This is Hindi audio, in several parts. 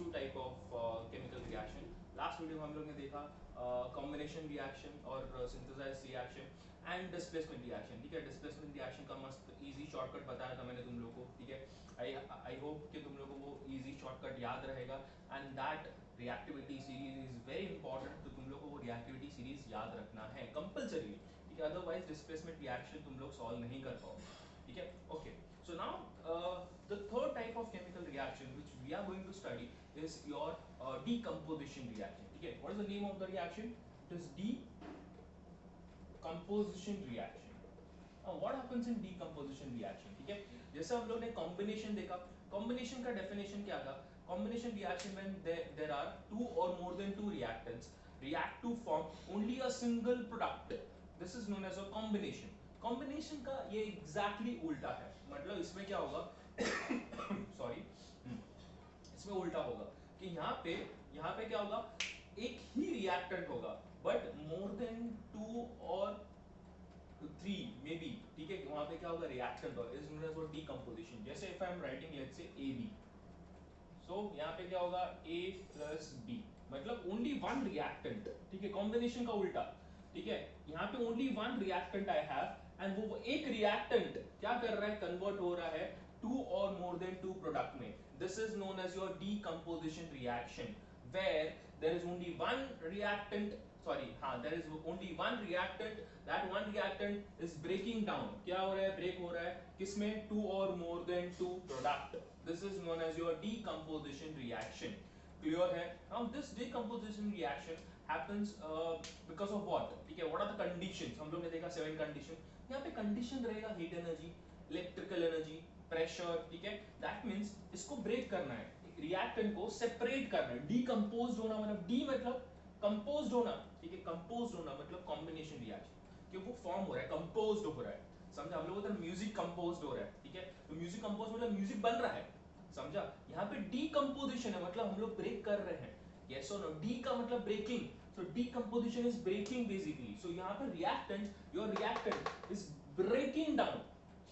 To type of chemical reaction. Last video में हम लोग ने देखा कॉम्बिनेशन रिएक्शन और synthesize reaction and displacement reaction. ठीक है, डिस्प्लेसमेंट रिएक्शन का मस्त इजी शॉर्टकट बताया था मैंने तुम लोग को। ठीक है, आई होप कि तुम लोगों को वो इजी शॉर्टकट याद रहेगा and that reactivity series is very important. तो तुम लोग को वो रिएक्टिविटी सीरीज याद रखना है कंपल्सरी। ठीक है, अदरवाइज डिस्प्लेसमेंट रिएक्शन तुम लोग सॉल्व नहीं कर पाओगे। ठीक है, okay. So now the third type of chemical reaction which we are going to study is your decomposition reaction. Okay, what is the name of the reaction? It is decomposition reaction. Now what happens in decomposition reaction? ठीक है, जैसे हम लोग ने combination देखा, combination का definition क्या था? Combination reaction when there are two or more than two reactants react to form only a single product. This is known as a combination. Combination का ये एग्जैक्टली उल्टा है। मतलब इसमें क्या होगा सॉरी इसमें उल्टा होगा कि यहाँ पे क्या होगा, एक ही रिएक्टेंट होगा बट मोर देन टू और थ्री मे बी। ठीक है, वहां पे क्या होगा, रिएक्टेंट होगा, is known as what decomposition. जैसे if I am writing let's say A B, so यहाँ पे क्या होगा A प्लस बी, मतलब ओनली वन रिएक्टेंट। ठीक है, कॉम्बिनेशन का उल्टा। ठीक है, यहाँ पे only one reactant I have and वो एक रिएक्टेंट क्या कर रहा है, कन्वर्ट हो रहा है टू और मोर देन टू प्रोडक्ट में। This is known as your decomposition reaction where there is only one reactant, there is only one reactant, that one reactant is breaking down। क्या हो रहा है, ब्रेक हो रहा है किसमें, टू और more than two product. This is known as your decomposition reaction। Clear है? Now this decomposition reaction happens because of what? ठीक है, what are the conditions? हम लोग ने देखा 7 कंडीशन। यहाँ पे कंडीशन रहेगा heat energy, electrical energy, pressure. ठीक है, दैट मींस इसको ब्रेक करना है, रिएक्टेंट को सेपरेट करना है। डीकंपोज्ड होना मतलब डी मतलब कंपोज्ड होना। ठीक है, कंपोज्ड होना मतलब कॉम्बिनेशन रिएक्शन कि वो फॉर्म हो रहा है, कंपोज्ड हो रहा है। समझा? हम लोग म्यूजिक कंपोज्ड हो रहा है। ठीक है, तो म्यूजिक कंपोज मतलब म्यूजिक बन रहा है। समझा? यहाँ पे डीकंपोजिशन है मतलब हम लोग ब्रेक कर रहे हैं। यस और नो? डी का मतलब breaking, so decomposition is breaking basically. So यहाँ पे reactant, your reactant is breaking down.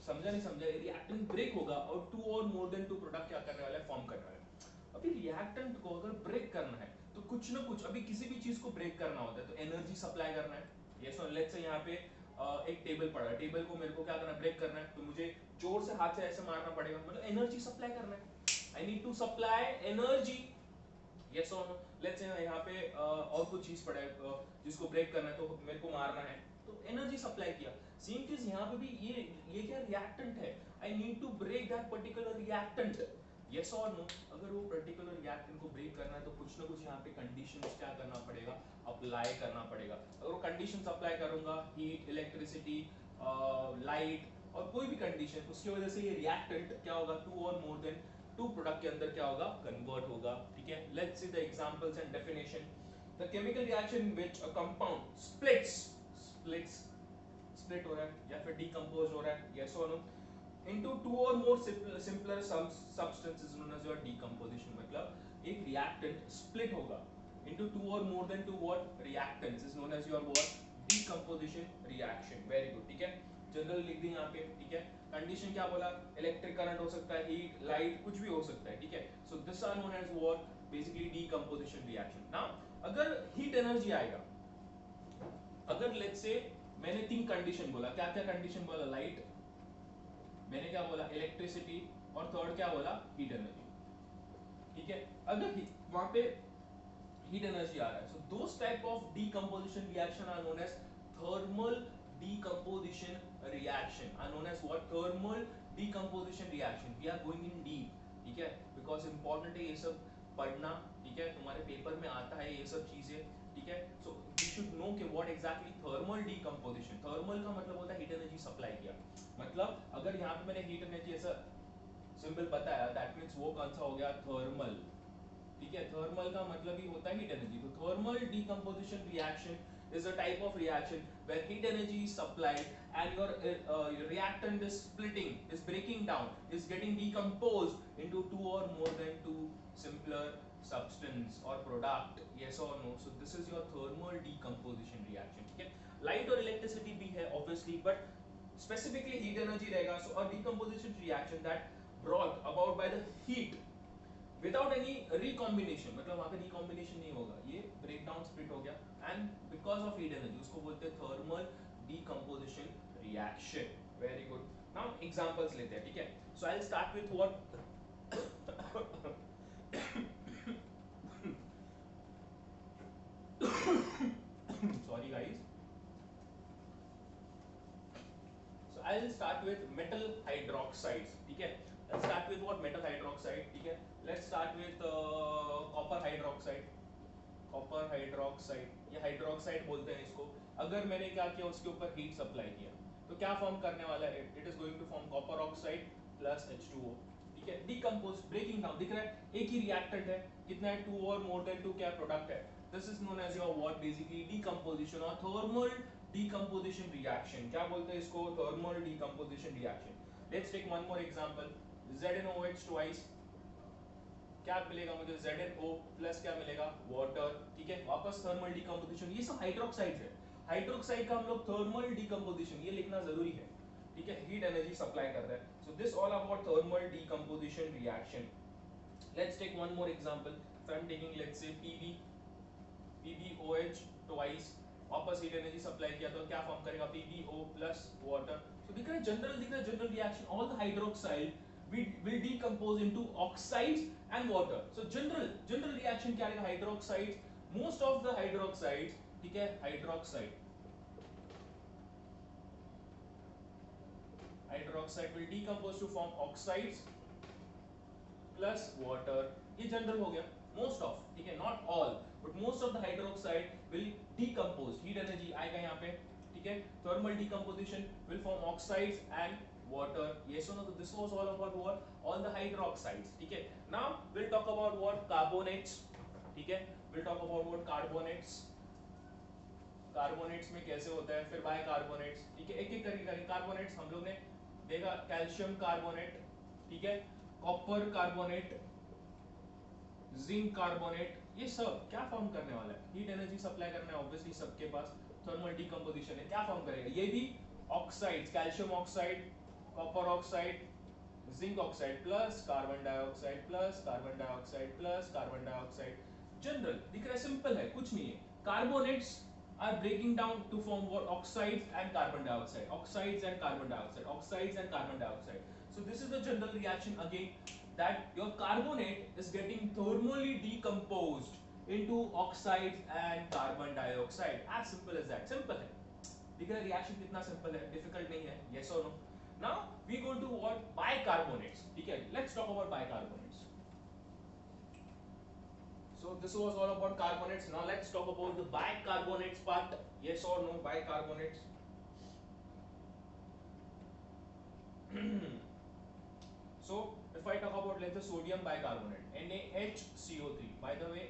समझा नहीं समझा? रिएक्टेंट ब्रेक होगा और टू और मोर देन टू प्रोडक्ट क्या करने वाला है, फॉर्म करने वाला है। अभी रिएक्टेंट को अगर ब्रेक करना है तो कुछ ना कुछ, अभी किसी भी चीज को ब्रेक करना होता है तो एनर्जी सप्लाई करना है। यस और लेट्स से यहाँ पे एक टेबल पड़ा है, टेबल को मेरे को क्या करना है, ब्रेक करना है, तो मुझे जोर से हाथ से ऐसे मारना पड़ेगा, मतलब एनर्जी सप्लाई करना है। I need to supply energy. Yes और नो? लेट्स से यहाँ पे और कुछ चीज पड़ा है जिसको ब्रेक करना है तो मेरे को मारना है, तो एनर्जी सप्लाई किया। सेम चीज यहाँ पे भी, ये क्या रिएक्टेंट है, I need to break that particular reactant. Yes और नो? अगर वो पर्टिकुलर रिएक्टेंट को ब्रेक करना है तो कुछ ना कुछ यहाँ पे कंडीशंस क्या करना पड़ेगा, अप्लाई करना पड़ेगा। अगर वो कंडीशंस अप्लाई करूंगा, हीट, इलेक्ट्रिसिटी, लाइट और कोई भी कंडीशन, उसकी वजह से ये रिएक्टेंट क्या होगा, टू और मोर देन टू प्रोडक्ट के अंदर क्या होगा, कन्वर्ट होगा। ठीक है, let's see the examples and definition. The chemical reaction in which a compound split हो रहा है या फिर डिकम्पोज हो रहा है, यस और no, into two or more simpler substances known as your decomposition। मतलब एक reactant split होगा into two or more than two what reactants is known as your what decomposition reaction। very good। ठीक है, जनरल लिख दी यहाँ पे। ठीक है, कंडीशन क्या बोला, इलेक्ट्रिक करंट हो सकता है, हीट, लाइट, कुछ भी हो सकता है। ठीक है, so this are known as what, basically decomposition reaction. Now अगर हीट एनर्जी आएगा, अगर लेट्स से मैंने 3 कंडीशन बोला, क्या क्या कंडीशन बोला, लाइट, मैंने क्या बोला, इलेक्ट्रिसिटी, और थर्ड क्या बोला, हीट एनर्जी। ठीक है, अगर वहां पे हीट एनर्जी आ रहा है, so those type of decomposition reaction are known as thermal decomposition reaction, are known as what, thermal decomposition reaction। we are going in deep। ठीक है, बिकॉज इंपॉर्टेंट है ये सब पढ़ना। ठीक है, तुम्हारे पेपर में आता है ये सब चीजें। ठीक है, सो यू शुड नो कि what exactly thermal decomposition. Thermal का मतलब होता है हीट एनर्जी सप्लाई किया। मतलब अगर यहाँ पे मैंने हीट एनर्जी ऐसा सिंबल बताया, दैट मीन्स वो कौन सा हो गया, थर्मल। ठीक है, थर्मल का मतलब ही होता है हीट एनर्जी। तो thermal decomposition reaction is a type of reaction where heat energy is supplied and your reactant is splitting, is breaking down, is getting decomposed into two or more than two simpler substance or product। yes or no? So this is your thermal decomposition reaction। ठीक है, light और electricity भी है obviously, but specifically heat energy रहेगा। so a decomposition reaction that brought about by the heat without any recombination, मतलब वहां पे रिकॉम्बिनेशन नहीं होगा, ये ब्रेक डाउन स्प्लिट हो गया and because of heat energy, उसको बोलते हैं thermal decomposition reaction. Very good. Now examples लेते हैं, ठीक है। So I will start with what sorry guys, so I will start with metal hydroxides, ठीक है। Let's start with what metal hydroxide, ठीक है। Let's start with copper hydroxide, copper hydroxide, ये हाइड्रोक्साइड बोलते हैं इसको। अगर मैंने क्या किया, उसके ऊपर हीट सप्लाई किया, तो क्या फॉर्म करने वाला है, it is going to form copper oxide plus H2O, ठीक है। डिकम्पोज, ब्रेकिंग डाउन, दिख रहा है, एक ही रिएक्टेंट है, कितना है, 2 और मोर देन 2 क्या प्रोडक्ट है। This is known as your what, basically decomposition और थर्मल डिकम्पोजिशन रिएक्शन। क्या बोलते हैं इसको, thermal decomposition reaction. Let's take one more example, ZnOH twice, क्या मिलेगा मुझे, ZnO प्लस क्या मिलेगा, वाटर, ठीक है। वापस थर्मल डिकम्पोजिशन, ये सब हाइड्रोक्साइड है। हाइड्रोक्साइड का हम लोग थर्मल डिकम्पोजिशन, ये लिखना जरूरी है, ठीक है। हीट एनर्जी सप्लाई कर रहा है। So this all about thermal decomposition reaction. Let's take one more example, if I am taking let's say PbOH twice, वापस हीट एनर्जी सप्लाई किया तो क्या फॉर्म करेगा, PbO प्लस वाटर। सो दिख रहा है जनरल, दिख रहा है general reaction, all the hydroxide will decompose into oxides and water. So general reaction क्या रहेगा, hydroxides, most of the hydroxides, ठीक है, hydroxide will decompose to form oxides plus water, ये जनरल हो गया, most of, ठीक है, not all but most of the hydroxide will decompose, heat energy आएगा यहाँ पे, ठीक है। thermal decomposition will form oxides and water, yes or no। तो this was all about what, all the hydroxides, ठीक है। now we'll talk about what, carbonates, ठीक है। we'll talk about what, carbonates में कैसे होता है, फिर बाइकार्बोनेट्स, ठीक है। एक एक करके करेंगे। कार्बोनेट्स हम लोग ने देखा, कैल्शियम कार्बोनेट, ठीक है, कॉपर कार्बोनेट, जिंक कार्बोनेट, ये सब क्या फॉर्म करने वाला है, हीट एनर्जी सप्लाई करना है ऑब्वियसली, सबके पास थर्मल डिकम्पोजिशन है, क्या फॉर्म करेगा, ये भी oxides, calcium oxide, copper oxide, zinc oxide plus carbon dioxide plus carbon dioxide plus carbon dioxide. General दिख रहा है, सिंपल है, कुछ नहीं है। Carbonates are breaking down to form what, oxides and carbon dioxide, oxides and carbon dioxide, oxides and carbon dioxide. So this is the general reaction again, that your carbonate is getting thermally decomposed into oxides and carbon dioxide, as simple as that, simple है। दिख रहा है रिएक्शन कितना सिंपल है, डिफिकल्ट नहीं है, yes or no। now we go to what, bicarbonates, ठीक है। let's talk about bicarbonates। So this was all about carbonates. Now let's talk about the bicarbonates part. Yes or no, bicarbonates? So if I talk about, let's say, sodium bicarbonate, NaHCO3. By the way,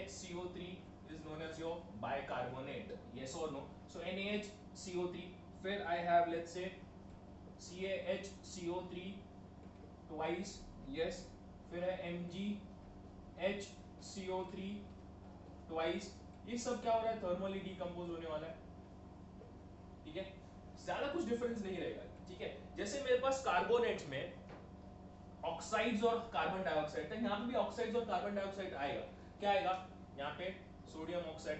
HCO3 is known as your bicarbonate. Yes or no? So NaHCO3. फिर I have, let's say, CaHCO3 twice. Yes. फिर है MgHCO3 ट्वाइस। ये सब क्या हो रहा है, थर्मली डिकम्पोज होने वाला है, ठीक है। ज्यादा कुछ डिफरेंस नहीं रहेगा, ठीक है। जैसे मेरे पास कार्बोनेट्स में ऑक्साइड्स और कार्बन डाइऑक्साइड था, यहाँ पे भी ऑक्साइड्स और कार्बन डाइऑक्साइड आएगा। क्या आएगा, यहाँ पे सोडियम ऑक्साइड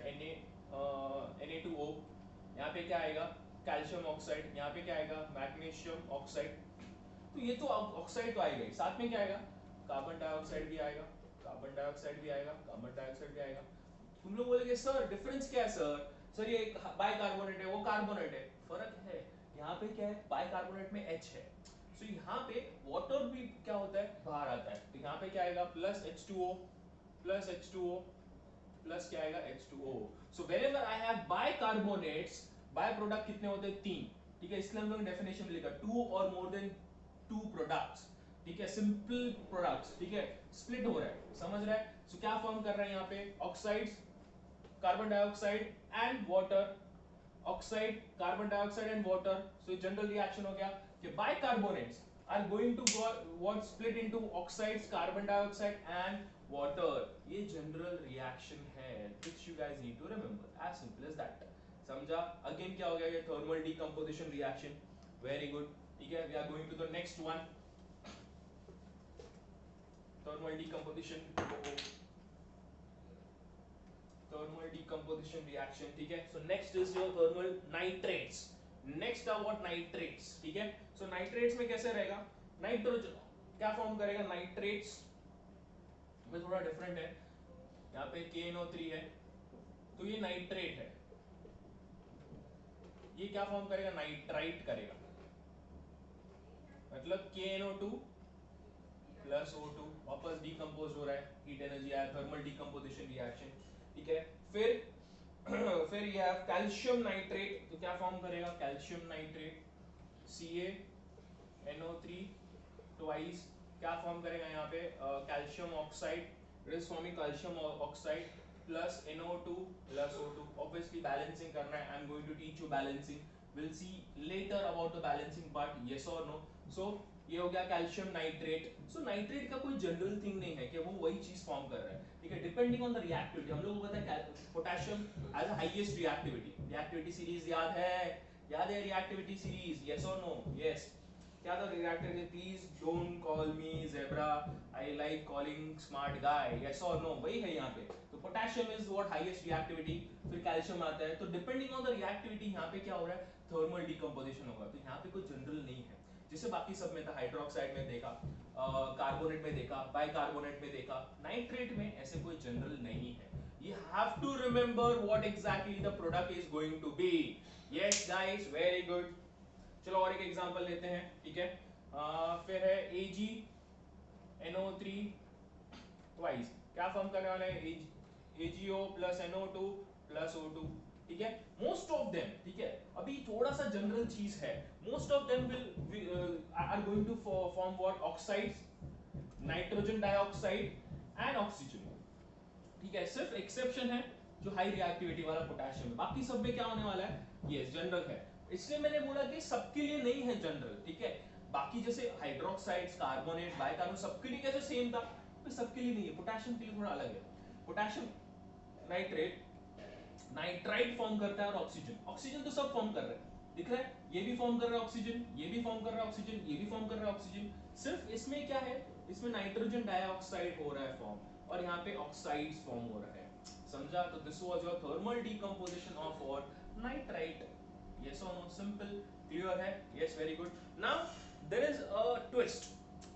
Na2O, यहाँ पे क्या आएगा, कैल्शियम ऑक्साइड, यहाँ पे क्या आएगा, मैग्नीशियम ऑक्साइड। तो ये तो ऑक्साइड तो आएगा ही, साथ में क्या आएगा, कार्बन डाइऑक्साइड भी आएगा, कार्बन डाइऑक्साइड भी आएगा, कार्बन डाइऑक्साइड भी आएगा। तुम लोग बोलेंगे सर डिफरेंस क्या है सर, सर ये बाइकार्बोनेट है, वो कार्बोनेट है, फर्क है। यहाँ पे क्या है, बाइकार्बोनेट में H है, सो यहाँ पे वाटर भी क्या होता है, बाहर आता है, तो यहाँ पे क्या आएगा, plus H2O plus H2O plus क्या आएगा, H2O। So whenever I have bicarbonates, by product कितने होते हैं, 3, ठीक है। इसलिए हम लोग डेफिनेशन में लिखा 2 और मोर देन 2 प्रोडक्ट्स, ठीक है, सिंपल प्रोडक्ट्स, ठीक है, स्प्लिट हो रहा है, समझ रहा है। सो क्या फॉर्म कर रहे हैं यहाँ पे, oxides, carbon dioxide and water, oxide, carbon dioxide and water. So general reaction हो गया कि bicarbonates are going to what, split into oxides, carbon dioxide and water. ये जनरल रिएक्शन है, which you guys need to remember, as simple as that. समझा। अगेन क्या हो गया, ये thermal decomposition reaction. Very good, ठीक है। We are going to the next one. Thermal decomposition, thermal decomposition reaction, ठीक है। So next is your thermal nitrates. Next are what nitrates, ठीक है। सो नाइट्रेट्स में कैसे रहेगा, नाइट्रोजन क्या फॉर्म करेगा, नाइट्रेट्स में थोड़ा डिफरेंट है, यहाँ पे KNO3 है तो ये नाइट्रेट है, ये क्या फॉर्म करेगा, नाइट्राइट करेगा, मतलब KNO2 प्लस O2 वापस डिकम्पोज हो रहा है, हीट एनर्जी आया, थर्मल डिकम्पोजिशन रिएक्शन, ठीक है। फिर फिर ये है कैल्शियम नाइट्रेट, तो क्या फॉर्म करेगा, कैल्शियम नाइट्रेट CaNO3 ट्वाइस, क्या फॉर्म करेगा यहाँ पे, calcium oxide, it is forming calcium oxide plus NO2 plus O2, obviously balancing करना है, I am going to teach you balancing, will see later about the balancing part, yes और नो। सो ये हो गया कैल्शियम नाइट्रेट। सो नाइट्रेट का कोई जनरल थिंग नहीं है कि वो वही चीज फॉर्म कर रहा है, ठीक है, डिपेंडिंग ऑन द रिएक्टिविटी। हम लोगों को पता है potassium as a highest reactivity, reactivity series याद है रिएक्टिविटी सीरीज, यस और नो, यस, क्या था reactivity, please don't call me zebra, I like calling smart guy, yes और नो, वही है यहाँ पे। तो potassium is what highest reactivity, फिर कैल्शियम आता है, तो डिपेंडिंग ऑन द रिएक्टिविटी यहाँ पे क्या हो रहा है, थर्मल डिकम्पोजिशन होगा। तो यहाँ पे कोई जनरल नहीं है, जिसे बाकी सब में था, हाइड्रोक्साइड में देखा, कार्बोनेट में देखा, बाइकार्बोनेट में देखा, नाइट्रेट में ऐसे कोई जनरल नहीं है। You have to remember what exactly the product is going to be. Yes guys, very good. चलो और एक एग्जांपल लेते हैं, ठीक है। फिर है AgNO3 ट्वाइस, क्या फॉर्म करने वाला है, AgO plus NO2 plus O2, ठीक है। मोस्ट ऑफ देम, ठीक है, अभी थोड़ा सा जनरल चीज है, most of them will are going to form what, oxides, nitrogen dioxide and oxygen, ठीक है। सिर्फ एक्सेप्शन है जो हाई रिएक्टिविटी वाला पोटेशियम है, बाकी सब में क्या होने वाला है, ये जनरल है। इसलिए मैंने बोला कि सबके लिए नहीं है जनरल, ठीक है। बाकी जैसे हाइड्रोक्साइड्स, कार्बोनेट, बाइकार्बोनेट सबके लिए कैसे सेम था, तो सबके लिए नहीं है, पोटेशियम के लिए थोड़ा अलग है। पोटेशियम नाइट्रेट नाइट्राइट फॉर्म करता है, और ऑक्सीजन, ऑक्सीजन तो सब फॉर्म कर रहे हैं, दिख रहा है, ये भी फॉर्म कर रहा है ऑक्सीजन, ये भी फॉर्म कर रहा है ऑक्सीजन, ये भी फॉर्म कर रहा है ऑक्सीजन। सिर्फ इसमें क्या है, इसमें नाइट्रोजन डाइऑक्साइड हो रहा है फॉर्म, और यहाँ पे ऑक्साइड्स फॉर्म हो रहा है, समझा। तो this was your thermal decomposition of और नाइट्राइट, यस और नो, सिंपल, क्लियर है, yes, very good. Now there is a twist.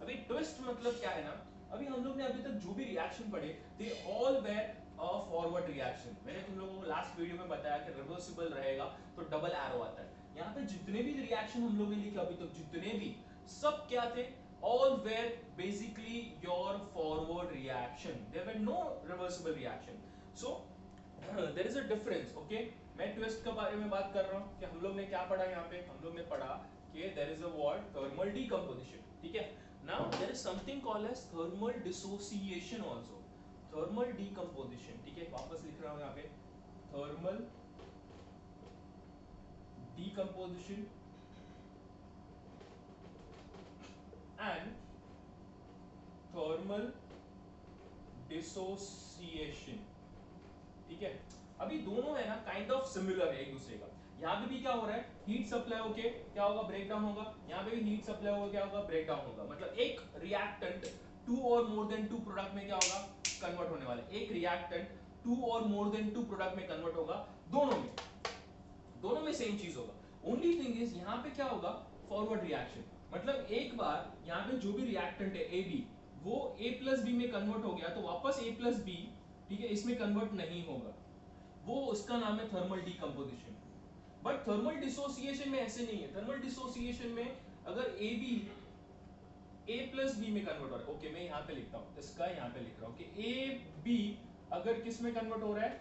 अभी ट्विस्ट मतलब क्या है ना, अभी हम लोग ने अभी तक जो भी रिएक्शन पढ़े, they all where forward reaction. मैंने तुम लोगों को लास्ट वीडियो में बताया कि रिवर्सिबल रहेगा तो डबल एरो आता है। यहाँ पे जितने भी रिएक्शन हम लोग ने लिखे अभी तक, जितने भी, सब क्या थे, all were basically your forward reaction, there were no reversible reaction, so there is a difference, okay। मैं ट्विस्ट के बारे में बात कर रहा हूँ कि हम लोग ने क्या पढ़ा, यहाँ पे हम लोग ने पढ़ा कि there is a word thermal decomposition, ठीक है। now there is something called as thermal dissociation also, thermal decomposition, ठीक है, वापस लिख रहा हूँ यहाँ पे, thermal decomposition and thermal dissociation, ठीक है। अभी दोनों है ना काइंड ऑफ सिमिलर है एक दूसरे का। यहाँ पे भी क्या हो रहा है, हीट सप्लाई होके क्या होगा, ब्रेक डाउन होगा, यहाँ पे भी हीट सप्लाई होगा, क्या होगा, ब्रेक डाउन होगा। मतलब एक रिएक्टेंट टू और मोर देन टू प्रोडक्ट में क्या होगा, कन्वर्ट होने वाला है। एक रिएक्टेंट टू और मोर देन टू प्रोडक्ट में कन्वर्ट होगा, दोनों में सेम चीज होगा। ओनली थिंग इज यहाँ पे क्या होगा, फॉरवर्ड रिएक्शन, मतलब एक बार यहाँ पे जो भी रिएक्टेंट है AB, वो A प्लस बी में कन्वर्ट हो गया तो वापस A प्लस बी, ठीक है, इसमें कन्वर्ट नहीं होगा, वो उसका नाम है thermal decomposition. But thermal dissociation में ऐसे नहीं है। थर्मल डिसोसिएशन में अगर AB A प्लस बी में कन्वर्ट हो रहा है, ओके मैं यहाँ पे लिखता हूँ, इसका यहाँ पे लिख रहा हूँ कि AB अगर किस में कन्वर्ट हो रहा है,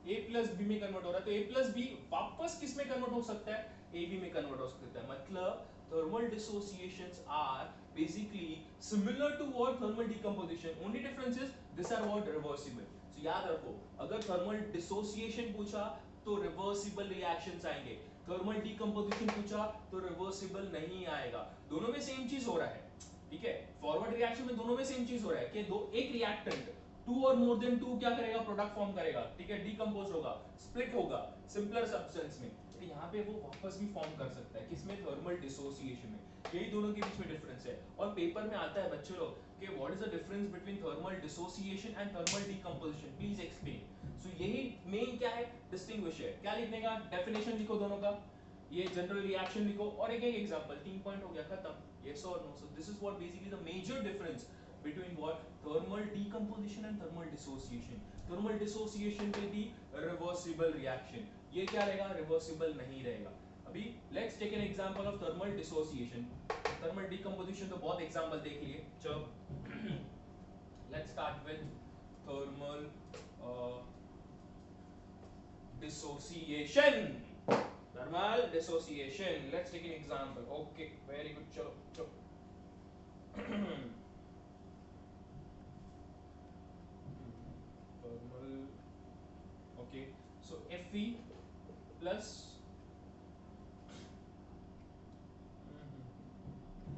A प्लस बी में कन्वर्ट हो रहा है, तो A प्लस बी वापस किस में कन्वर्ट हो सकता है, AB में कन्वर्ट हो सकता है। मतलब thermal dissociations are basically similar to what thermal decomposition, only difference is these are what reversible। so याद रखो, अगर thermal dissociation पूछा तो reversible reactions आएंगे, thermal decomposition पूछा तो reversible नहीं आएगा। दोनों में सेम चीज हो रहा है, ठीक है। फॉरवर्ड रिएक्शन में दोनों में सेम चीज हो रहा है कि दो एक रिएक्टेंट टू और मोर देन टू क्या करेगा, प्रोडक्ट फॉर्म करेगा, ठीक है, डिकम्पोज होगा, स्प्लिट होगा सिंपलर सब्सटेंस में, तो यहाँ पे वो वापस भी फॉर्म कर सकता है, किसमें, थर्मल डिसोसिएशन में। यही दोनों के बीच में डिफरेंस है। और पेपर में आता है बच्चों लोग Okay, what is the difference between thermal dissociation and thermal decomposition? Please explain. So यही मेन क्या है, डिस्टिंग्विश है. क्या लिखने का, डेफिनेशन लिखो दोनों का, ये जनरल रिएक्शन लिखो और एक एक एग्जांपल. 3 पॉइंट हो गया, खत्म. Yes or no? So this is what basically the major difference between what thermal decomposition and thermal dissociation. Thermal dissociation will be reversible reaction. ये क्या रहेगा, रिवर्सिबल नहीं रहेगा. अभी let's take an example of thermal dissociation. thermal decomposition तो बहुत एग्जांपल देख लिए. चलो let's start with thermal dissociation. Thermal dissociation. Let's take an example. Okay, very good. चलो चलो. thermal. Okay, so Fe plus.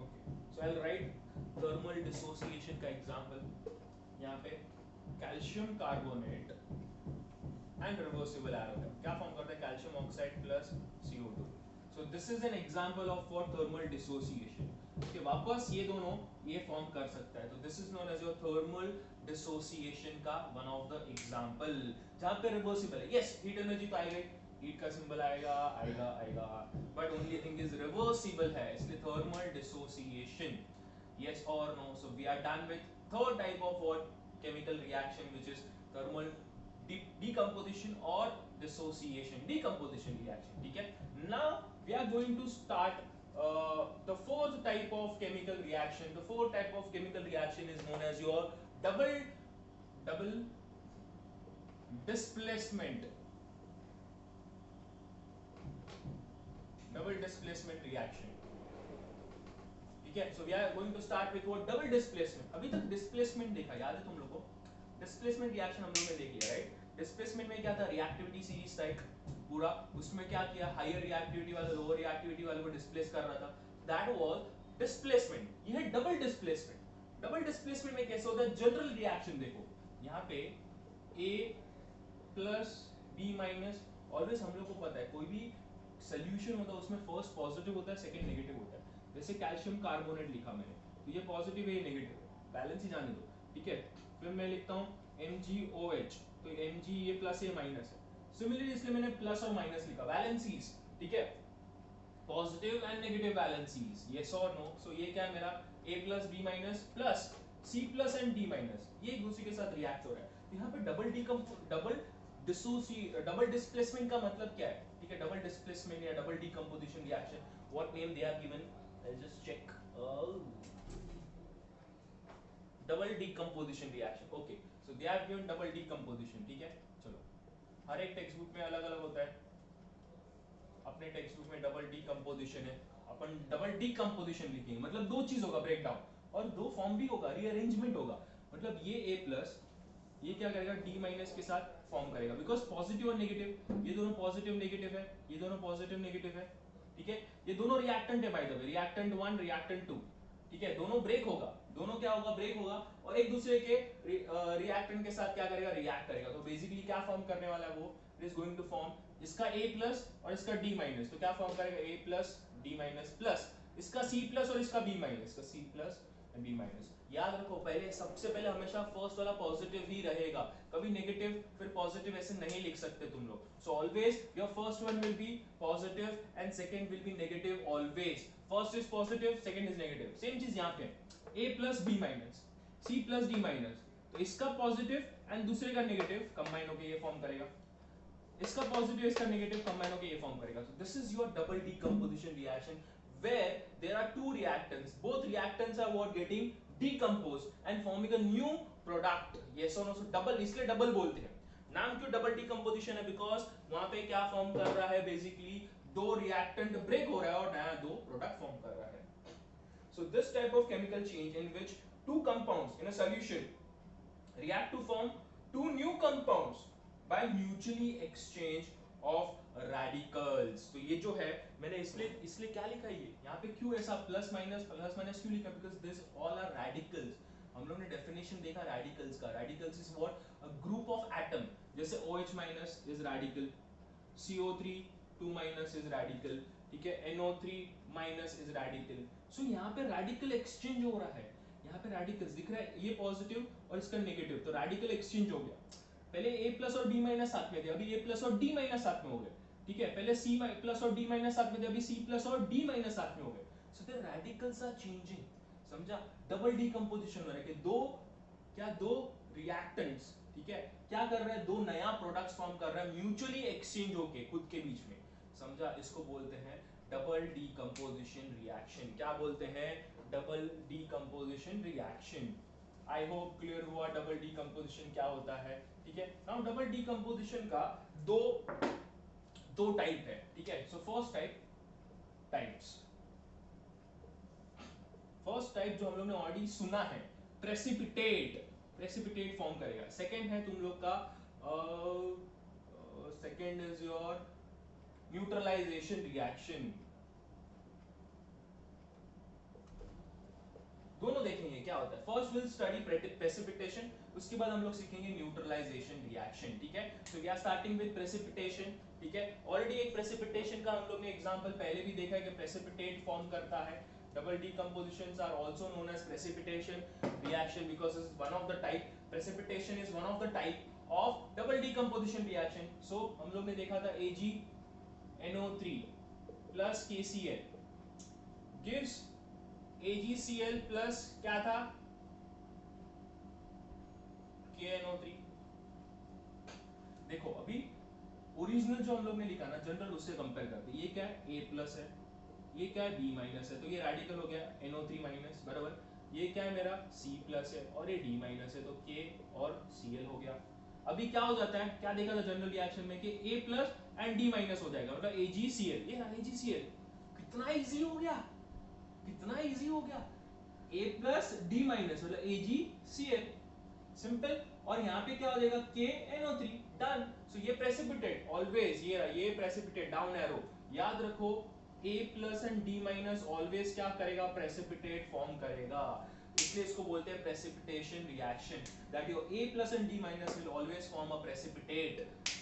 Okay, so I'll write thermal dissociation का example. यहाँ पे calcium carbonate and reversible arrow है. क्या फॉर्म करता है, calcium oxide plus CO2. So this is an example of for thermal dissociation. Okay, वापस ये दोनों ये फॉर्म कर सकता है. तो this is known as your thermal dissociation का वन ऑफ द एग्जांपल जहां पे रिवर्सिबल है. यस, हीट एनर्जी तो आएगा, हीट का सिंबल आएगा आएगा आएगा, but only thing is reversible है, इसलिए thermal dissociation. Yes or no? So we are done with third type of what chemical reaction, which is thermal decomposition or dissociation. Decomposition reaction. ठीक है. Now we are going to start the fourth type of chemical reaction. The fourth type of chemical reaction is known as your double displacement. Double displacement reaction. ठीक है. So we are going to start with what double displacement. अभी तक displacement देखा, याद है तुम लोगों को? Displacement reaction हम लोगों ने देख लिया, right? Displacement में क्या था, reactivity series टाइप पूरा. उसमें क्या किया, higher reactivity वाला lower reactivity वाले को displace कर रहा था. That was displacement. ये है double displacement. Double displacement में कैसे होता है, general reaction देखो. यहाँ पे A plus B minus, always हम लोग को पता है कोई भी solution होता है उसमें first positive होता है, second negative होता है. जैसे कैल्शियम कार्बोनेट लिखा मैंने, तो ये पॉजिटिव है, ये नेगेटिव है, बैलेंस ही जाने दो. ठीक है. फिर मैं लिखता हूँ MgOH, तो Mg ये प्लस ये माइनस है. सिमिलरली इसलिए मैंने प्लस और माइनस लिखा, वैलेंसीज. ठीक है, positive and negative valencies. Yes और नो? सो ये क्या है मेरा A plus B minus plus C plus and D minus, ये एक दूसरे के साथ रिएक्ट हो रहा है. तो यहाँ पे डबल डिस्प्लेसमेंट का मतलब क्या है. ठीक है, डबल डिस्प्लेसमेंट या double decomposition reaction, what name they are given. I'll just check. Double decomposition reaction. Okay, so they are given double decomposition. ठीक है. चलो, हर एक टेक्स्ट बुक में अलग अलग होता है. अपने टेक्स्ट बुक में डबल डीकम्पोजिशन है, अपन डबल डीकम्पोजिशन लिखेंगे. मतलब दो चीज होगा, ब्रेकडाउन, और दो फॉर्म भी होगा, रीअरेंजमेंट होगा. मतलब ये A प्लस ये क्या करेगा, D माइनस के साथ फॉर्म करेगा, बिकॉज पॉजिटिव और नेगेटिव, ये दोनों पॉजिटिव नेगेटिव है, ये दोनों पॉजिटिव नेगेटिव है. ठीक है, ये दोनों रिएक्टेंट है by the way, reactant 1 reactant 2. ठीक है, दोनों ब्रेक होगा, दोनों क्या होगा, ब्रेक होगा, और एक दूसरे के रिएक्टेंट के साथ क्या करेगा, रिएक्ट करेगा. तो बेसिकली क्या फॉर्म करने वाला है वो, it is going to form इसका A प्लस और इसका D माइनस. तो क्या फॉर्म करेगा, A plus D minus plus इसका C प्लस और इसका B माइनस, इसका C plus and B minus. याद रखो, पहले सबसे पहले हमेशा फर्स्ट वाला पॉजिटिव ही रहेगा, कभी नेगेटिव फिर पॉजिटिव ऐसे नहीं लिख सकते तुम लोग. So always your first one will be positive and second will be negative. Always first is positive, second is negative. Same चीज यहाँ पे A plus B minus, C plus D minus. तो इसका पॉजिटिव एंड दूसरे का नेगेटिव कंबाइन होकर ये फॉर्म करेगा, इसका पॉजिटिव इसका नेगेटिव कंबाइन होकर ये फॉर्म करेगा. सो this is your double decomposition reaction where there are two reactants, both reactants are what getting decomposed and forming a new product. Yes or no? So double, इसलिए डबल बोलते हैं. नाम क्यों डबल डिकम्पोजिशन है, बिकॉज वहां पे क्या फॉर्म कर रहा है, बेसिकली दो रिएक्टेंट ब्रेक हो रहा है और नया दो प्रोडक्ट फॉर्म कर रहा है. So this type of chemical change in which two compounds in a solution react to form two new compounds by mutually exchange of radicals. तो ये जो है मैंने इसलिए क्या लिखा है, ये यहाँ पे क्यों ऐसा प्लस माइनस क्यों लिखा, because this all are radicals. हम लोग ने डेफिनेशन देखा रेडिकल्स का. Radicals is what, a group of atom. जैसे OH minus is radical, CO3 2 minus is radical. ठीक है, NO3 माइनस इज रेडिकल. सो यहाँ पे रेडिकल एक्सचेंज हो रहा है. यहाँ पे रेडिकल्स दिख रहा है, ये पॉजिटिव और इसका नेगेटिव, तो रेडिकल एक्सचेंज हो गया। पहले a प्लस और b माइनस साथ में थे, अभी a प्लस और d माइनस साथ में हो गए, ठीक है। पहले c प्लस और d माइनस साथ में थे, अभी c प्लस और d माइनस साथ में हो गए। So the radicals are changing, समझा। डबल डीकंपोजिशन हो रहा है कि दो रिएक्टेंट्स, ठीक है, क्या कर रहे हैं, दो नया प्रोडक्ट्स फॉर्म कर रहे हैं म्यूचुअली एक्सचेंज होके खुद के बीच में, समझा। इसको बोलते हैं डबल डीकंपोजिशन रिएक्शन। क्या बोलते हैं, double decomposition reaction. I hope clear हुआ डबल डीकंपोजिशन क्या होता है, ठीक है। नाउ डबल डीकंपोजिशन का दो दो टाइप है, ठीक है। सो फर्स्ट टाइप जो हम लोग ने ऑलरेडी सुना है, प्रेसिपिटेट फॉर्म करेगा। सेकंड है तुम लोग का second is your neutralisation reaction. दोनों देखेंगे क्या होता है। फर्स्ट विल स्टडी प्रेसिपिटेशन, उसके बाद हम लोग सीखेंगे न्यूट्रलाइजेशन रिएक्शन, ठीक है। So we are starting with precipitation, ठीक है। ऑलरेडी एक प्रेसिपिटेशन का हम लोग ने एग्जांपल पहले भी देखा है कि प्रेसिपिटेट फॉर्म करता है। Double decompositions are also known as precipitation reaction because it's one of the type, precipitation is one of the type of double decomposition reaction. So हम लोग ने देखा था AgNO3 plus KCl gives AgCl plus क्या था, KNO3। देखो अभी ओरिजिनल जो हम लोग ने लिखा ना जनरल, उससे कंपेयर करते, ये क्या है, A प्लस है, ये क्या है, B माइनस है, तो ये रेडिकल हो गया NO3 माइनस, बराबर। ये क्या है मेरा, C प्लस है और ये D माइनस है, तो K और Cl हो गया। अभी क्या हो जाता है, क्या देखा था जनरल रिएक्शन में कि A plus and D minus हो जाएगा, मतलब AgCl, ये AgCl। कितना इजी हो गया, कितना इजी हो गया, A प्लस D माइनस मतलब AgCl, सिंपल। और यहाँ पे क्या हो जाएगा, KNO3, डन। सो ये प्रेसिपिटेट ऑलवेज, ये प्रेसिपिटेट डाउन एरो, याद रखो A plus and D minus always क्या करेगा, प्रेसिपिटेट फॉर्म करेगा, इसलिए इसको बोलते हैं precipitation reaction, that your A plus and D minus will always form a precipitate.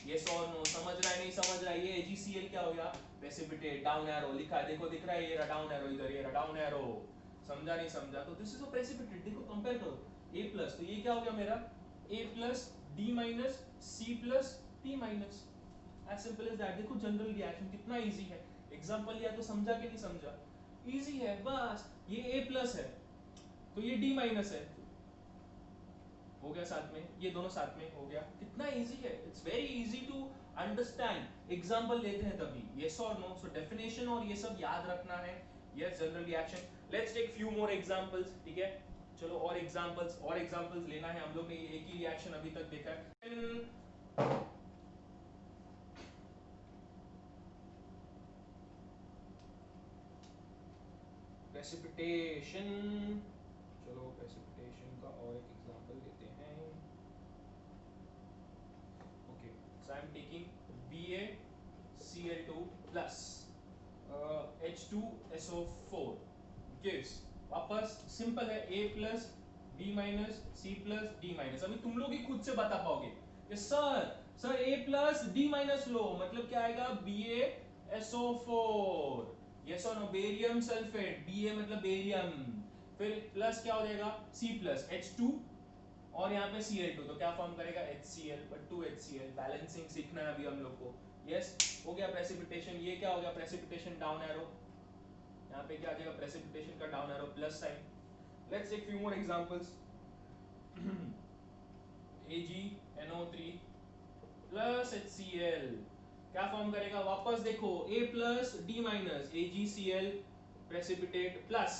Yes और नो, समझ रहा है नहीं समझ रहा है, ये AgCl क्या हो गया, प्रेसिपिटेट, डाउन एरो लिखा है, देखो दिख रहा है, ये रहा डाउन एरो, इधर ये रहा डाउन एरो, समझा नहीं समझा, तो दिस इज अ प्रेसिपिटेट। देखो कंपेयर करो, A प्लस, तो ये क्या हो गया मेरा, A plus D minus C plus D minus, as simple as that. देखो जनरल रिएक्शन कितना इजी है, एग्जांपल लिया तो समझा कि नहीं समझा, इजी है बस। ये A प्लस है तो ये D माइनस है, हो गया साथ में, ये दोनों साथ में हो गया, कितना इजी है, it's very easy to understand. Example लेते हैं तभी, यस और नो। सो डेफिनेशन और ये सब याद रखना है, yes general reaction. Let's take few more examples, ठीक है। चलो और एग्जांपल्स लेना है, हम लोग ने एक ही रिएक्शन अभी तक देखा है। प्रेसिपिटेशन, चलो प्रेसिपिटेशन का और एक एग्जांपल लेते हैं। Okay, so I am taking BaCl2 plus H2SO4 gives, वापस सिंपल है, A plus B minus C plus D minus. अभी तुम लोग ही खुद से बता पाओगे कि sir A plus D minus लो मतलब क्या आएगा, BaSO4, यस और नो, बेरियम सल्फेट, Ba मतलब बेरियम, फिर प्लस क्या हो जाएगा, C प्लस H2 और यहाँ पे Cl2, तो क्या फॉर्म करेगा, HCl, बट 2HCl, बैलेंसिंग सीखना है अभी हम लोग को। यस, हो गया प्रेसिपिटेशन। ये क्या हो गया, प्रेसिपिटेशन डाउन एरो, यहाँ पे क्या आ जाएगा, प्रेसिपिटेशन का down arrow plus sign. Let's take few more examples. AgNO3 plus HCl क्या फॉर्म करेगा, वापस देखो A प्लस D माइनस AgCl precipitate plus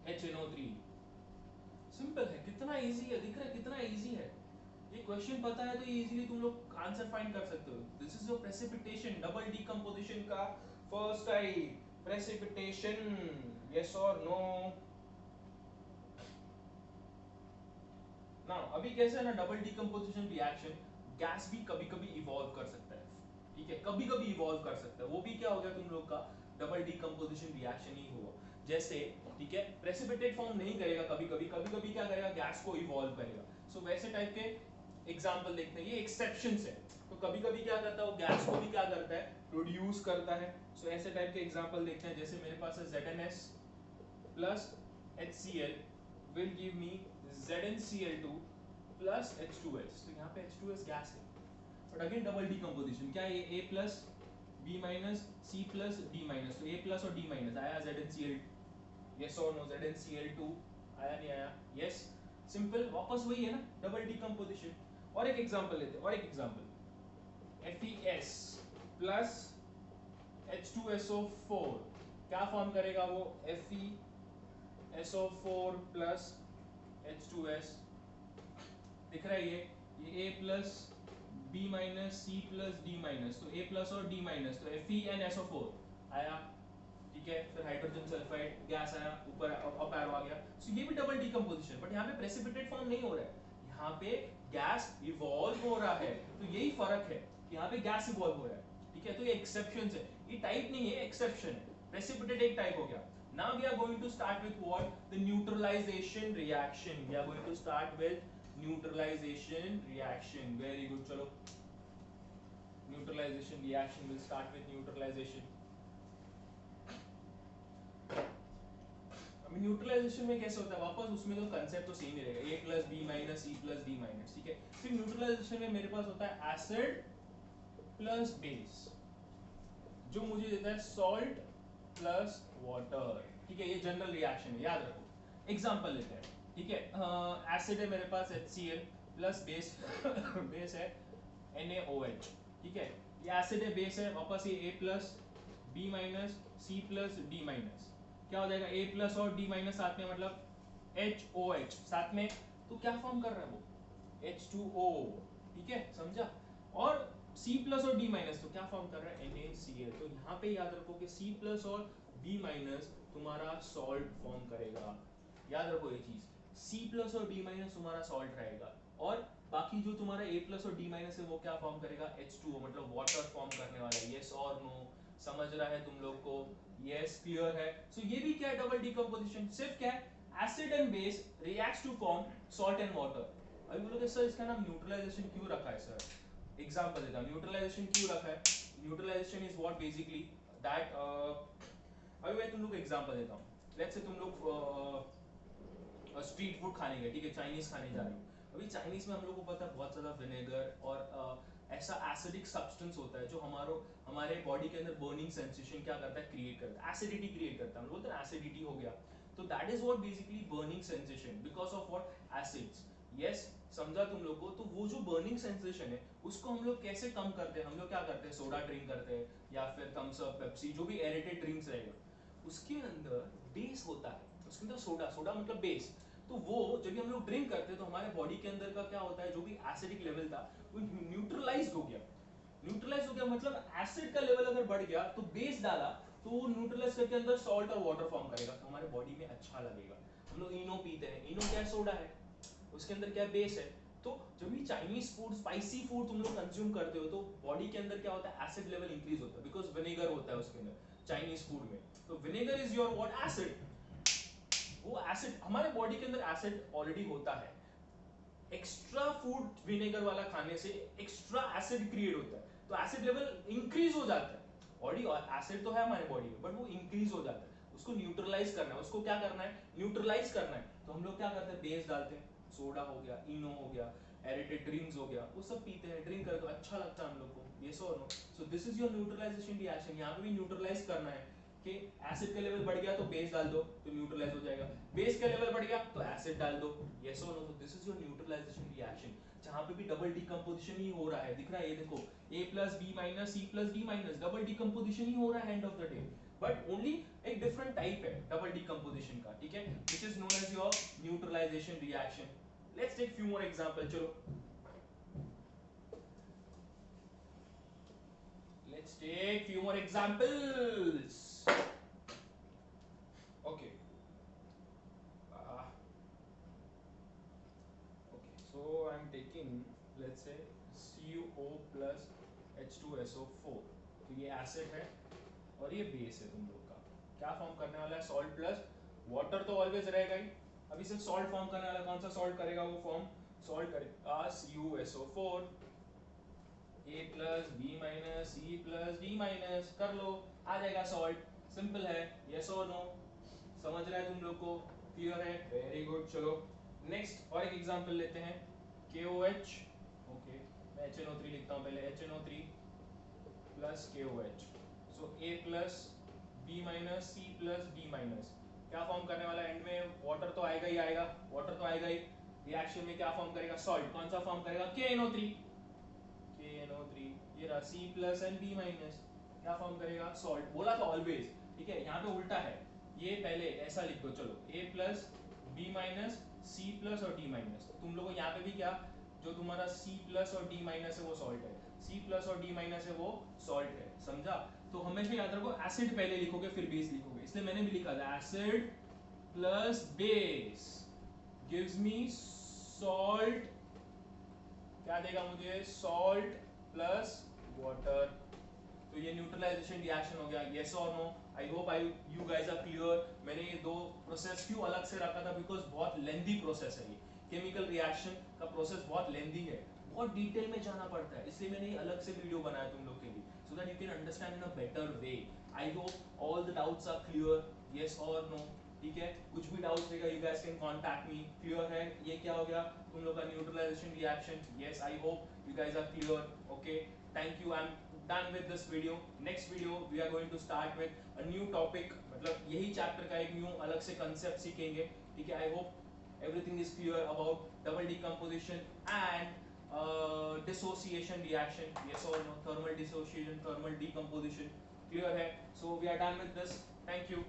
HNO3, simple है, कितना इजी है, दिख रहा है कितना इजी है। ये क्वेश्चन पता है तो ये इजीली तुम लोग आंसर फाइंड कर सकते हो। This is your precipitation, double decomposition का फर्स्ट टाइप, प्रेसिपिटेशन, यस और नो। नाउ अभी कैसे है ना, डबल डीकंपोजिशन रिएक्शन, गैस भी कभी कभी इवॉल्व कर सकता है, ठीक है, कभी कभी इवॉल्व कर सकता है, वो भी क्या हो गया तुम लोग का, डबल डीकंपोजिशन रिएक्शन ही हुआ। जैसे ठीक है, प्रेसिपिटेट फॉर्म नहीं करेगा कभी कभी, कभी कभी क्या करेगा, गैस को इवॉल्व करेगा। सो वैसे टाइप के एग्जांपल देखते हैं, ये एक्सेप्शंस है, तो कभी कभी क्या करता है वो, गैस को भी क्या करता है, प्रोड्यूस करता है। सो ऐसे टाइप के एग्जांपल देखते हैं, जैसे मेरे पास है ZnS plus HCl will give me ZnCl2 plus H2S. तो यहाँ पे H2S गैस है, बट अगेन डबल डिकम्पोजिशन क्या है, A plus B minus C plus D minus, तो A प्लस और D माइनस आया ZnCl, yes or no, ZnCl2 आया नहीं आया, yes, सिंपल, वापस वही है ना, डबल डिकम्पोजिशन। और एक एग्जांपल लेते हैं, और एक एग्जांपल, FeS प्लस H2SO4 क्या फॉर्म करेगा वो, FeSO4 प्लस H2S, दिख रहा है ये A plus B minus C plus D minus, तो A प्लस और D माइनस, तो FeNSO4 आया, ठीक है, फिर हाइड्रोजन सल्फाइड गैस आया, ऊपर अप एरो आ गया, सो ये भी डबल डिकम्पोजिशन, बट यहाँ पे प्रेसिपिटेट फॉर्म नहीं हो रहा है, यहाँ पे गैस इवॉल्व हो रहा है, तो यही फर्क है, यहाँ पे गैस इवॉल्व हो रहा है, ठीक है, तो ये एक्सेप्शंस है, ये टाइप नहीं है, एक्सेप्शन है, प्रेसिपिटेट एक टाइप हो गया। Now we are going to start with what? The neutralization reaction. We are going to start with neutralization reaction. Very good. चलो, neutralization reaction. We'll start with neutralization. अभी न्यूट्रलाइजेशन में कैसे होता है, वापस उसमें तो कंसेप्ट तो सेम ही रहेगा, A plus B minus C plus D minus, ठीक है। फिर न्यूट्रलाइजेशन में मेरे पास होता है एसिड प्लस बेस, जो मुझे देता है सॉल्ट प्लस वाटर, ठीक है, ये जनरल रिएक्शन है, याद रखो। एग्जांपल लेते हैं, ठीक है, एसिड है मेरे पास HCl प्लस बेस बेस है NaOH, ठीक है, ये एसिड है, बेस है, वापस ये A plus B minus C plus D minus, क्या हो जाएगा, A प्लस और D माइनस साथ में, मतलब HOH साथ में, तो क्या फॉर्म कर रहा है वो, H2O, ठीक है, समझा। और C प्लस और D माइनस तो क्या फॉर्म कर रहा है, NaCl, तो यहाँ पे याद रखो कि C प्लस और D माइनस तुम्हारा सॉल्ट फॉर्म करेगा, याद रखो ये चीज, C प्लस और D माइनस तुम्हारा सॉल्ट रहेगा, और बाकी जो तुम्हारा A प्लस और D माइनस है वो क्या फॉर्म करेगा, H2O, मतलब वाटर फॉर्म करने वाला है, यस और नो, समझ रहा है तुम लोग को, यस, क्लियर है। सो ये भी क्या है, डबल डिकम्पोजिशन, सिर्फ क्या है, acid and base reacts to form salt and water. अभी बोलोगे सर इसका नाम न्यूट्रलाइजेशन क्यों रखा है सर, एग्जांपल देता हूं, न्यूट्रलाइजेशन क्यों रखा है, neutralization is what basically that, अभी मैं तुम लोग को एग्जांपल देता हूं, लेट्स से तुम लोग स्ट्रीट फूड खाने गए, ठीक है, चाइनीज खाने जा रहे हो, अभी चाइनीज में हम लोग को पता है बहुत ज्यादा विनेगर और ऐसा एसिडिक सब्सटेंस होता है जो हमारे बॉडी के अंदर बर्निंग सेंसेशन क्या करता है, क्रिएट करता है, एसिडिटी क्रिएट करता है, हम बोलते हैं एसिडिटी हो गया, तो that is what basically burning sensation because of what acids, yes, समझा तुम लोग को। तो वो जो बर्निंग सेंसेशन है उसको हम लोग कैसे कम करते हैं, हम लोग क्या करते हैं, सोडा ड्रिंक करते हैं या फिर थम्स अप, पेप्सी, जो भी एरेटेड ड्रिंक्स रहेगा, उसके अंदर बेस होता है, उसके अंदर सोडा, सोडा मतलब बेस, तो वो जब भी हम लोग ड्रिंक करते हैं तो हमारे बॉडी के अंदर का क्या होता है, जो भी एसिडिक लेवल था वो न्यूट्रलाइज हो गया, न्यूट्रलाइज हो गया मतलब एसिड का लेवल अगर बढ़ गया तो बेस डाला तो वो न्यूट्रलाइज करके अंदर सॉल्ट और वाटर फॉर्म करेगा, तो हमारे बॉडी में अच्छा लगेगा। हम लोग इनो पीते हैं, इनो क्या है, सोडा है, उसके अंदर क्या बेस है, तो जब भी चाइनीज फूड, स्पाइसी फूड तुम लोग कंज्यूम करते हो तो बॉडी के अंदर क्या होता है, एसिड लेवल इंक्रीज होता है, बिकॉज विनेगर होता है उसके अंदर चाइनीज फूड में, तो vinegar is your what, acid, वो एसिड, हमारे बॉडी के अंदर एसिड ऑलरेडी होता है, एक्स्ट्रा फूड विनेगर वाला खाने से एक्स्ट्रा एसिड क्रिएट होता है, तो एसिड लेवल इंक्रीज हो जाता है, बॉडी एसिड तो है हमारे बॉडी में बट वो इंक्रीज हो जाता है, उसको न्यूट्रलाइज करना है, उसको क्या करना है, न्यूट्रलाइज करना है, तो हम लोग क्या करते हैं, बेस डालते हैं, सोडा हो गया, इनो हो गया, एरेटेड ड्रिंक्स हो गया, वो सब पीते हैं, ड्रिंक करते हैं, अच्छा लगता है हम लोग को, यस और no, so this is your neutralisation reaction, यहाँ पे भी न्यूट्रलाइज करना है कि एसिड का लेवल बढ़ गया तो बेस डाल दो तो न्यूट्रलाइज हो जाएगा, बेस का लेवल बढ़ गया तो एसिड डाल दो, यस और no, this is your neutralisation reaction, जहां पे भी डबल डिकम्पोजिशन ही हो रहा है, दिख रहा है, ये देखो A plus B minus C plus D minus, double decomposition ही हो रहा है end of the day, but only एक डिफरेंट टाइप है डबल डिकम्पोजिशन का, ठीक है, which is known as your neutralisation reaction. Let's take few more example, चलो let's take few more examples, okay, uh, okay, so I'm taking, let's say, CO plus H2SO4, तो ये एसिड है और ये बेस है तुम लोग का, क्या फॉर्म करने वाला है, सॉल्ट प्लस वाटर तो ऑलवेज रहेगा ही, अभी सिर्फ सॉल्ट फॉर्म करने वाला, कौन सा सॉल्ट करेगा, वो फॉर्म सॉल्ट करेगा CuSO4, A plus B minus C plus D minus, कर लो, आ जाएगा सॉल्ट, सिंपल है, यस और नो, समझ रहा है तुम लोग को, क्लियर है, वेरी गुड। चलो नेक्स्ट और एक एग्जांपल लेते हैं, KOH, ओके मैं HNO3 लिखता हूं पहले, HNO3 plus KOH, so A plus B minus C plus D minus, क्या फॉर्म करने वाला एंड में, वाटर तो आएगा ही आएगा, वाटर तो आएगा ही, रिएक्शन में क्या फॉर्म करेगा, सॉल्ट, कौन सा फॉर्म करेगा, KNO3, KNO3, ये रहा C plus and B minus, क्या फॉर्म करेगा, सॉल्ट, बोला था ऑलवेज, ठीक है, यहाँ पे उल्टा है, ये पहले ऐसा लिख दो, चलो A plus B minus C plus और D माइनस, तो तुम लोगों यहाँ पे भी क्या, जो तुम्हारा C प्लस और D माइनस है वो सॉल्ट है, C प्लस और D माइनस है वो सॉल्ट है, समझा। तो हमेशा याद रखो एसिड पहले लिखोगे फिर बेस लिखोगे, इसलिए मैंने भी लिखा था acid plus base gives me salt, क्या देगा मुझे, सॉल्ट प्लस वाटर। तो ये न्यूट्रलाइजेशन रिएक्शन हो गया, यस और no, I hope you guys are clear. मैंने ये दो प्रोसेस क्यों अलग से रखा था, बिकॉज बहुत लेंदी प्रोसेस है, ये केमिकल रिएक्शन का प्रोसेस बहुत लेंदी है, बहुत डिटेल में जाना पड़ता है, इसलिए मैंने ये अलग से वीडियो बनाया तुम लोग के लिए, so that you can understand in a better way. I hope all the doubts are clear, yes और नो, ठीक है, कुछ भी डाउट्स रहेगा you guys can contact me, clear है, ये क्या हो गया तुम लोग का neutralization reaction, yes I hope you guys are clear, okay, thank you, I am done with this video. Next video we are going to start with a new topic, मतलब यही चैप्टर का एक न्यू अलग से कंसेप्ट सीखेंगे, ठीक है। I hope everything is clear about double decomposition and dissociation reaction, yes और no, thermal dissociation, thermal decomposition, clear है। So we are done with this, thank you.